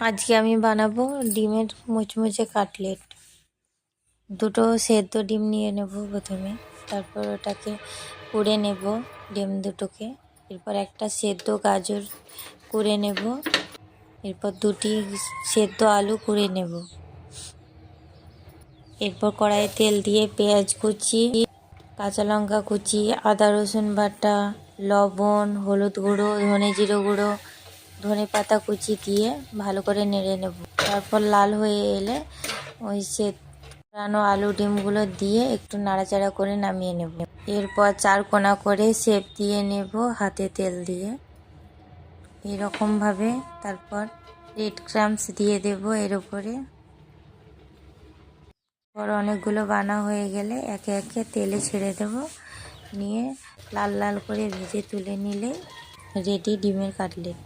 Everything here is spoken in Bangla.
আজকে আমি বানাবো ডিমের মুচমুচে কাটলেট। দুটো সেদ্ধ ডিম নিয়ে নেব প্রথমে, তারপর ওটাকে কুড়ে নেব ডিম দুটোকে। এরপর একটা সেদ্ধ গাজর কুড়ে নেব, এরপর দুটি সেদ্ধ আলু কুড়ে নেব। এরপর কড়াইয়ে তেল দিয়ে পেঁয়াজ কুচি, কাঁচা লঙ্কা কুচি, আদা রসুন বাটা, লবণ, হলুদ গুঁড়ো, ধনে জিরে গুঁড়ো, ধনে পাতা কুচি দিয়ে ভালো করে নেড়ে নেব। তারপর লাল হয়ে এলে ওই সেদ্ধ আলু ডিমগুলো দিয়ে একটু নাড়াচাড়া করে নামিয়ে নেব। এরপর 4 কোনা করে শেপ দিয়ে নেব হাতে তেল দিয়ে এরকমভাবে। তারপর ব্রেড ক্রাম্বস দিয়ে দেব এর উপরে। পর অনেকগুলো বানা হয়ে গেলে একে একে তেলে ছেড়ে দেব, নিয়ে লাল লাল করে ভেজে তুলে নিলে রেডি ডিমের কাটলেট।